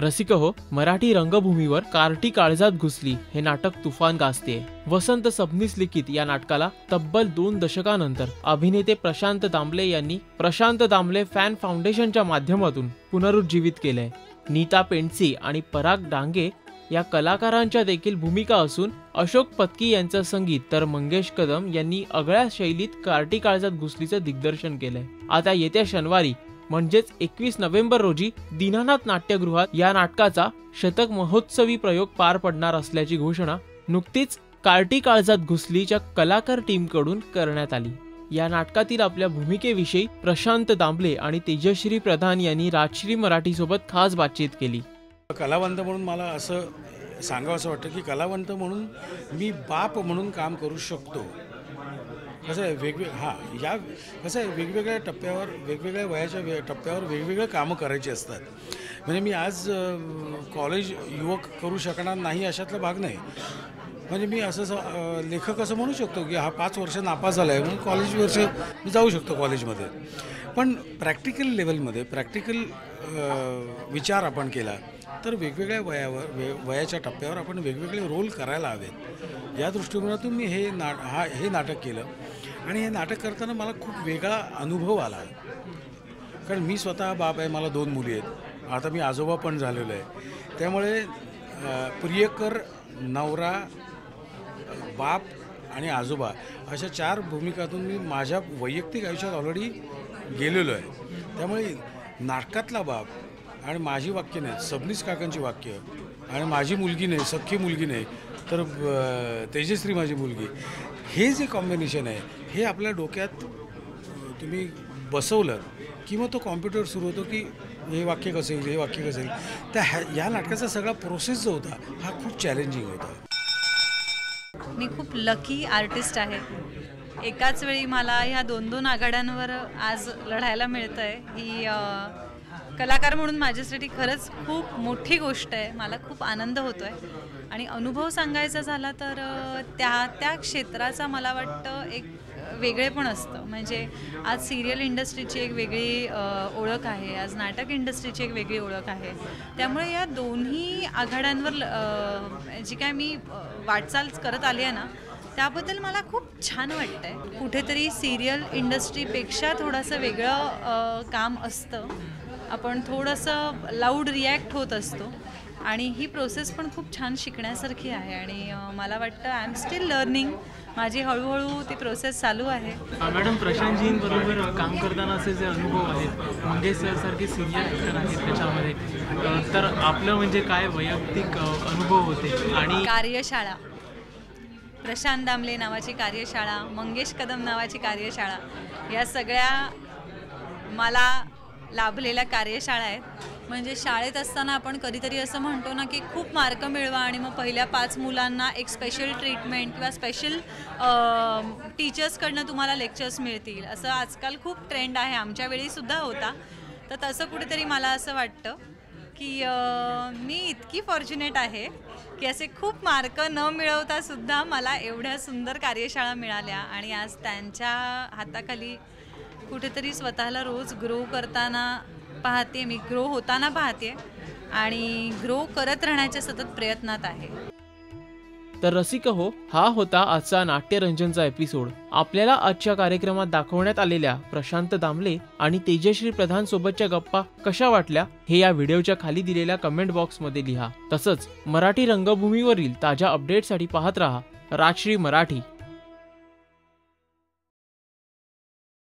रसिक हो, मराठी रंगभूमीवर कार्टी काळजात घुसली हे नाटक तुफान गाजते। वसंत सबनीस लिखित या नाटकाला तब्बल 2 दशकानंतर अभिनेते प्रशांत दामले यांनी प्रशांत दामले फॅन फाउंडेशनच्या माध्यमातून पुनरुज्जीवित केलंय। नीता पेंडसे आणि पराग डांगे या कलाकारांच्या देखील भूमिका असून अशोक पत्की यांचं संगीत तर मंगेश कदम यांनी आगळ्या शैलीत कार्टी काळजात घुसलीचं दिग्दर्शन केलंय। आता येत्या शनिवारी म्हणजेच 21 नोव्हेंबर रोजी दीनानाथ नाट्यगृहात या नाटकाचा शतक महोत्सवी प्रयोग पार पडणार असल्याची घोषणा नुकतीच कार्टी काळजात घुसलीच्या कलाकार टीमकडून करण्यात आली। या नाटकातील आपल्या भूमिकेविषयी प्रशांत दामले आणि तेजश्री प्रधान यांनी राजश्री मराठी सोबत खास बातचीत केली। कलावंत म्हणून मला असं सांगावंसं वाटतं की कलावंत म्हणून मी बाप म्हणून काम करू शकतो। कसं आहे कसं आहे वेगवेगळ्या टप्प्यावर वेगवेगळ्या वयाच्या टप्प्यावर वेगवेगळे कामं करायची असतात। म्हणजे मी आज कॉलेज युवक करू शकणार नाही अशातला भाग नाही। म्हणजे मी असं लेखक असं म्हणू शकतो की हा 5 वर्ष नापास झाला आहे म्हणून कॉलेज वर्ष मी जाऊ शकतो कॉलेजमध्ये। पण प्रॅक्टिकल लेवलमध्ये प्रॅक्टिकल विचार आपण केला तर वेगवेगळ्या वयाच्या टप्प्यावर आपण वेगवेगळे रोल करायला हवेत। या दृष्टिकोनातून मी हे नाटक केलं आणि हे नाटक करताना मला खूप वेगळा अनुभव आला। कारण मी स्वतः बाप आहे, मला 2 मुली आहेत, आता मी आजोबा पण झालेलो आहे। त्यामुळे प्रियकर, नवरा, बाप आणि आजोबा अशा 4 भूमिकातून मी माझ्या वैयक्तिक आयुष्यात ऑलरेडी गेलेलो आहे। त्यामुळे नाटकातला बाप आणि माझी वाक्य नाही, सबनीस काकांची वाक्य आणि माझी मुलगी नाही, सख्खी मुलगी नाही तर तेजश्री माझी मुलगी, हे जे कॉम्बिनेशन आहे हे आपल्या डोक्यात तुम्ही बसवलं की मग तो कॉम्प्युटर सुरू होतो की हे वाक्य कसं येईल, हे वाक्य कसं येईल। त्या या नाटकाचा सगळा प्रोसेस जो होता हा खूप चॅलेंजिंग होता। मी खूप लकी आर्टिस्ट आहे। एकाच वेळी मला ह्या 2 आघाड्यांवर आज लढायला मिळतंय ही कलाकार म्हणून माझ्यासाठी खरंच खूप मोठी गोष्ट आहे। मला खूप आनंद होतोय आणि अनुभव सांगायचा झाला तर त्या क्षेत्राचा मला वाटतं एक वेगळेपण असतं। म्हणजे आज सिरियल इंडस्ट्रीची एक वेगळी ओळख आहे, आज नाटक इंडस्ट्रीची एक वेगळी ओळख आहे। त्यामुळे या दोन्ही आघाड्यांवर जी काय मी वाटचाल करत आली आहे ना त्याबद्दल मला खूप छान वाटतंय। कुठेतरी सिरियल इंडस्ट्रीपेक्षा थोडंसं वेगळं काम असतं, आपण थोडंसं लाऊड रिॲक्ट होत असतो आणि ही प्रोसेस पण खूप छान शिकण्यासारखी आहे आणि मला वाटतं आय एम स्टील लर्निंग, माझी हळूहळू ती प्रोसेस चालू आहे। मॅडम, प्रशांतजींबरोबर काम करताना असे जे अनुभव आहेत, मंगेश सरसारखे सिनियर ॲक्टर आहेत त्याच्यामध्ये, तर आपलं म्हणजे काय वैयक्तिक अनुभव होते आणि कार्यशाळा, प्रशांत दामले नावाची कार्यशाळा, मंगेश कदम नावाची कार्यशाळा, या सगळ्या मला लाभलेल्या कार्यशाळा आहेत। म्हणजे शाळेत असताना आपण कधीतरी असं म्हणतो ना की खूप मार्क मिळवा आणि मग पहिल्या 5 मुलांना एक स्पेशल ट्रीटमेंट किंवा स्पेशल टीचर्सकडनं तुम्हाला लेक्चर्स मिळतील, असं आजकाल खूप ट्रेंड आहे, आमच्या वेळीसुद्धा होता। तर तसं कुठेतरी मला असं वाटतं की मी इतकी फॉर्च्युनेट आहे की असे खूप मार्क न मिळवतासुद्धा मला एवढ्या सुंदर कार्यशाळा मिळाल्या आणि आज त्यांच्या हाताखाली कुठेतरी स्वतःला रोज ग्रो करताना पाहते, मी ग्रो होताना पाहते आणि ग्रो करत राहण्याच्या सतत प्रयत्नात आहे। तर रसिक हो, हा होता आजचा नाट्यरंजनचा एपिसोड। आपल्याला आजच्या कार्यक्रमात दाखवण्यात आलेल्या प्रशांत दामले आणि तेजश्री प्रधान सोबतच्या गप्पा कशा वाटल्या हे या व्हिडिओच्या खाली दिलेल्या कमेंट बॉक्समध्ये लिहा। तसंच मराठी रंगभूमीवरील ताज्या अपडेटसाठी पाहत रहा राजश्री मराठी।